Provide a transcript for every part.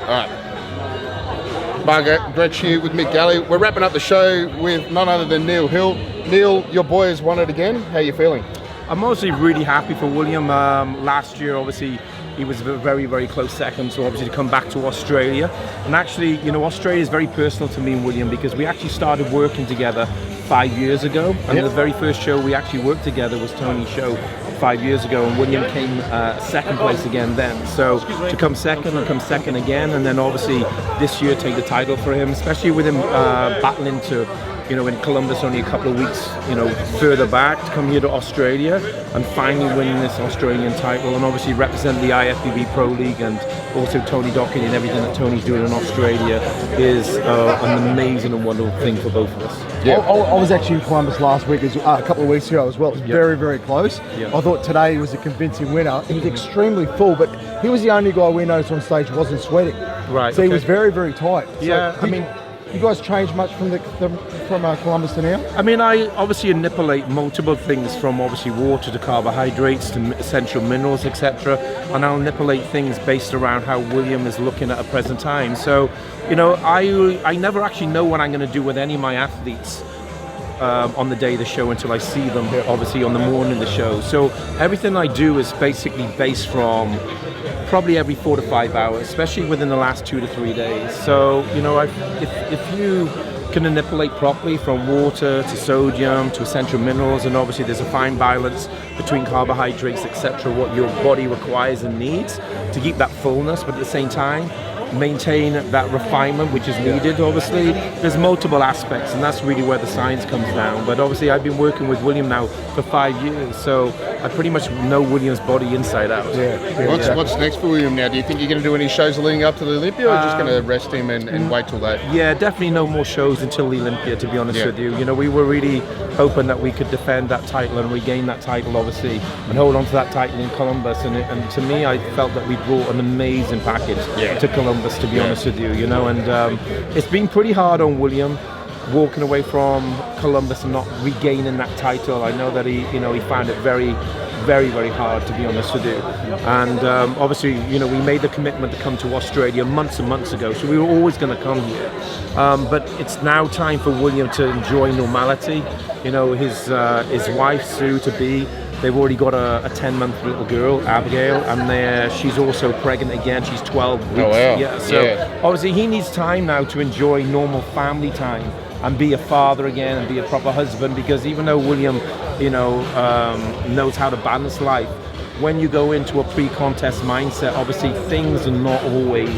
right. Margaret, Gretch here with Mick Galley. We're wrapping up the show with none other than Neil Hill. Neil, your boy has won it again. How are you feeling? I'm mostly really happy for William. Last year, obviously, he was a very, very close second, so obviously to come back to Australia. And actually, you know, Australia is very personal to me and William because we actually started working together 5 years ago. And the very first show we actually worked together was Tony's show 5 years ago, and William came second place again then. So to come second and come second again, and then obviously this year take the title for him, especially with him battling to, you know, in Columbus only a couple of weeks, you know, further back, to come here to Australia and finally win this Australian title and obviously represent the IFBB Pro League, and also Tony Docherty and everything that Tony's doing in Australia is an amazing and wonderful thing for both of us. Yeah. I was actually in Columbus last week, a couple of weeks ago as well. It was very, very close. Yeah. I thought today was a convincing winner. He was extremely full, but he was the only guy we noticed on stage who wasn't sweating. Right. So he was very, very tight. Yeah, So, I mean, you guys changed much from Columbus to now? I mean, I obviously manipulate multiple things, from obviously water to carbohydrates to essential minerals, etc. And I'll manipulate things based around how William is looking at a present time. So, you know, I never actually know what I'm going to do with any of my athletes on the day of the show until I see them, obviously, on the morning of the show. So everything I do is basically based from probably every 4 to 5 hours, especially within the last 2 to 3 days. So, you know, if you can manipulate properly from water to sodium to essential minerals, and obviously there's a fine balance between carbohydrates, etc., what your body requires and needs to keep that fullness, but at the same time maintain that refinement which is needed. Obviously there's multiple aspects, and that's really where the science comes down. But obviously I've been working with William now for 5 years, so I pretty much know William's body inside out. What's next for William now? Do you think you're going to do any shows leading up to the Olympia, or just going to rest him and wait till that? Yeah, definitely no more shows until the Olympia, to be honest with you. You know, we were really hoping that we could defend that title and regain that title, obviously, and hold on to that title in Columbus. And to me, I felt that we brought an amazing package to Columbus, to be honest with you, you know, and it's been pretty hard on William walking away from Columbus and not regaining that title. I know that he found it very, very, very hard, to be honest with you. And obviously, you know, we made the commitment to come to Australia months and months ago, so we were always going to come here. But it's now time for William to enjoy normality. You know, his wife, Sue, to be, they've already got a 10-month little girl, Abigail, and she's also pregnant again. She's 12 weeks. Oh, wow. Yeah, so obviously he needs time now to enjoy normal family time and be a father again and be a proper husband, because even though William, you know, knows how to balance life, when you go into a pre-contest mindset, obviously things are not always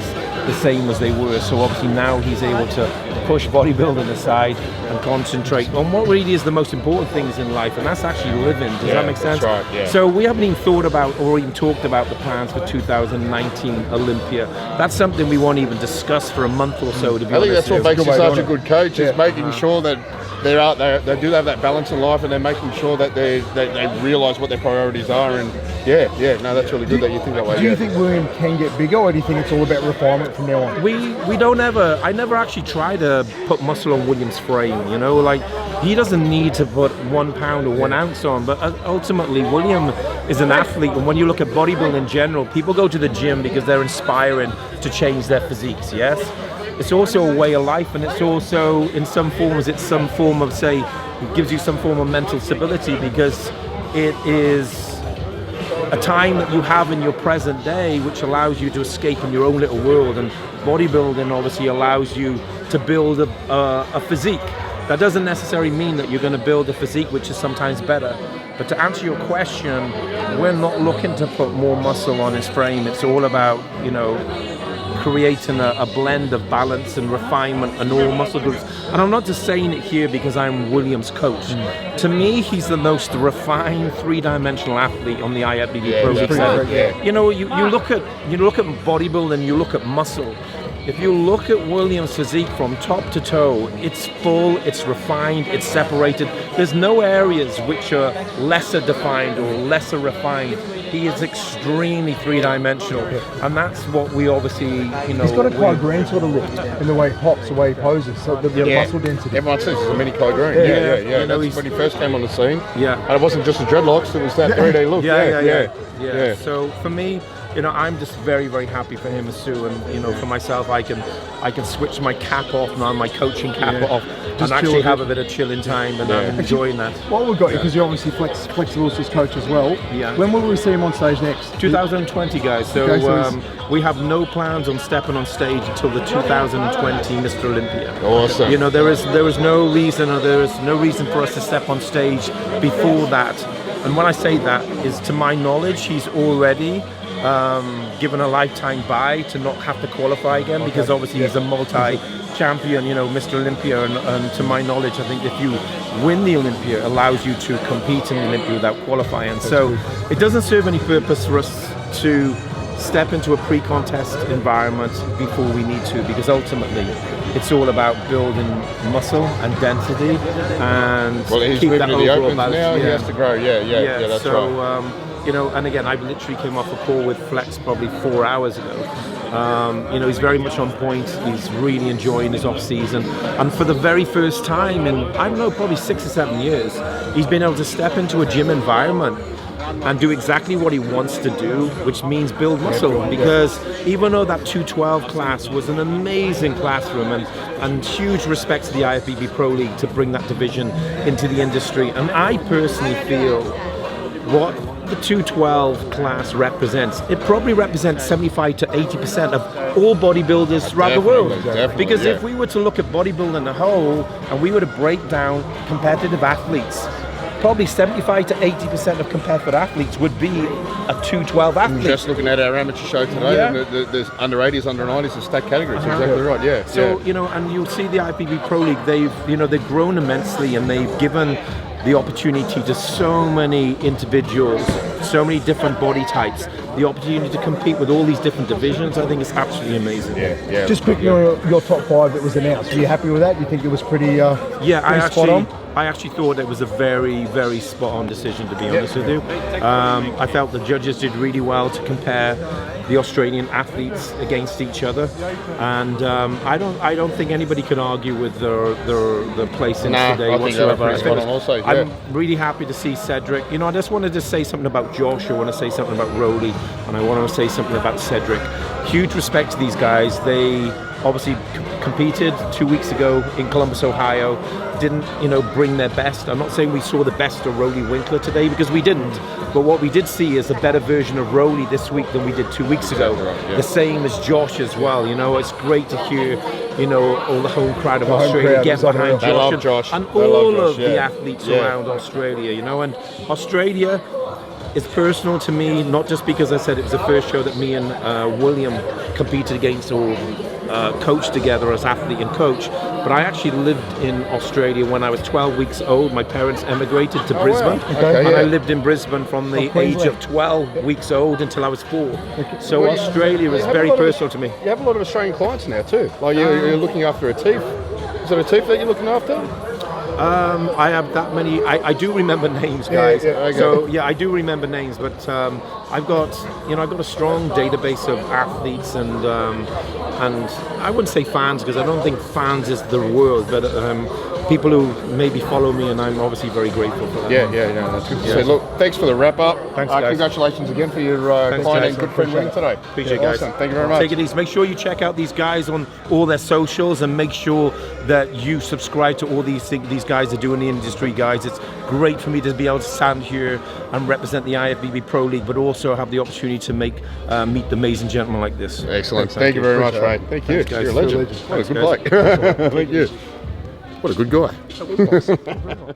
the same as they were. So obviously now he's able to push bodybuilding aside and concentrate on what really is the most important things in life, and that's actually living. Does that make sense? That's right, yeah. So we haven't even thought about or even talked about the plans for 2019 Olympia. That's something we won't even discuss for a month or so, to be honest. I think that's what makes you such a good coach, is making Uh-huh. sure that they do have that balance in life, and they're making sure that they realise what their priorities are. And no, that's really good that you think that way. Do you think William can get bigger, or do you think it's all about refinement from now on? I never actually try to put muscle on William's frame, you know, like he doesn't need to put 1 pound or 1 ounce on, but ultimately William is an athlete, and when you look at bodybuilding in general, people go to the gym because they're inspiring to change their physiques, yes? It's also a way of life, and it's also, in some forms, it's some form of, say, it gives you some form of mental stability, because it is a time that you have in your present day which allows you to escape in your own little world. And bodybuilding obviously allows you to build a physique. That doesn't necessarily mean that you're going to build a physique which is sometimes better. But to answer your question, we're not looking to put more muscle on his frame. It's all about, you know, creating a blend of balance and refinement and all muscle groups. And I'm not just saying it here because I'm William's coach. To me, he's the most refined three-dimensional athlete on the IFBB Pro League. You know, you look at bodybuilding, you look at muscle. If you look at William's physique from top to toe, it's full, it's refined, it's separated. There's no areas which are lesser defined or lesser refined. He is extremely three-dimensional, and that's what we obviously, you know. He's got a Kai Green sort of look in the way he pops, the way he poses, so the muscle density. Everyone says he's a mini Kai Green. Yeah. That's when he first came on the scene. Yeah. And it wasn't just the dreadlocks; it was that 3D look. Yeah. So for me, you know, I'm just very, very happy for him and Sue, and you know, for myself, I can switch my cap off now, my coaching cap off, Just and actually chill have a bit of chilling time, and I'm enjoying that. While we've got you, because you're obviously flexible as coach as well. Yeah. When will we see him on stage next? 2020, guys. So, Okay, so we have no plans on stepping on stage until the 2020 Mr. Olympia. Awesome. You know, there is no reason, or there is no reason for us to step on stage before that. And when I say that, is to my knowledge, he's already given a lifetime buy to not have to qualify again, because obviously he's a multi-champion, you know, Mr. Olympia, and to my knowledge, I think if you win the Olympia, it allows you to compete in the Olympia without qualifying. So it doesn't serve any purpose for us to step into a pre-contest environment before we need to, because ultimately it's all about building muscle and density, and well, he's keep moving that to the overall opens balance. now. He has to grow. Yeah, that's so, right. You know, and again, I literally came off a call with Flex probably 4 hours ago. You know, he's very much on point. He's really enjoying his off season, and for the very first time in, I don't know, probably 6 or 7 years, he's been able to step into a gym environment and do exactly what he wants to do, which means build muscle. Because even though that 212 class was an amazing classroom, and huge respect to the IFBB Pro League to bring that division into the industry, and I personally feel what the 212 class represents, it probably represents 75 to 80% of all bodybuilders throughout the world. Definitely, Because if we were to look at bodybuilding as a whole, and we were to break down competitive athletes, probably 75 to 80% of competitive athletes would be a 212 athlete. Just looking at our amateur show today, and there's under 80s, under 90s, and stacked categories. Exactly right. Yeah. So you know, and you'll see the IFBB Pro League. They've grown immensely, and they've given the opportunity to so many individuals, so many different body types, the opportunity to compete with all these different divisions. I think it's absolutely amazing. Yeah. Just quickly, your top 5 that was announced. Are you happy with that? Do you think it was pretty? I actually thought it was a very, very spot-on decision, to be honest with you. I felt the judges did really well to compare the Australian athletes against each other, and I don't think anybody can argue with their placings today whatsoever. I'm really happy to see Cedric. You know, I just wanted to say something about Josh. I want to say something about Rowley, and I want to say something about Cedric. Huge respect to these guys. They obviously competed 2 weeks ago in Columbus, Ohio. Didn't, you know, bring their best. I'm not saying we saw the best of Rowley Winkler today, because we didn't. But what we did see is a better version of Rowley this week than we did 2 weeks ago. The same as Josh as well. You know, it's great to hear, you know, all the home crowd of Australia get behind Josh, and all of the athletes around Australia. You know, and Australia is personal to me, not just because I said it was the first show that me and William competed against or coached together as athlete and coach, but I actually lived in Australia when I was 12 weeks old. My parents emigrated to Brisbane, and I lived in Brisbane from the age of 12 weeks old until I was 4. So Australia is very personal to me. You have a lot of Australian clients now too. Like you're looking after a teeth. Is it a teeth that you're looking after? I have that many. I do remember names, guys. So yeah, I do remember names, but I've got a strong database of athletes and I wouldn't say fans, because I don't think fans is the word, but people who maybe follow me, and I'm obviously very grateful for that. That's good to see. Look, thanks for the wrap up. Thanks, guys. Congratulations again for your client and good friend winning today. Appreciate it, guys. Awesome. Thank you very much. Take it easy. Make sure you check out these guys on all their socials, and make sure that you subscribe to all these guys are doing in the industry, guys. It's great for me to be able to stand here and represent the IFBB Pro League, but also have the opportunity to meet the amazing gentlemen like this. Excellent. Thank you very much, mate. Thank you. Thanks, guys. You're a legend. What a good bloke. Thank you. What a good guy.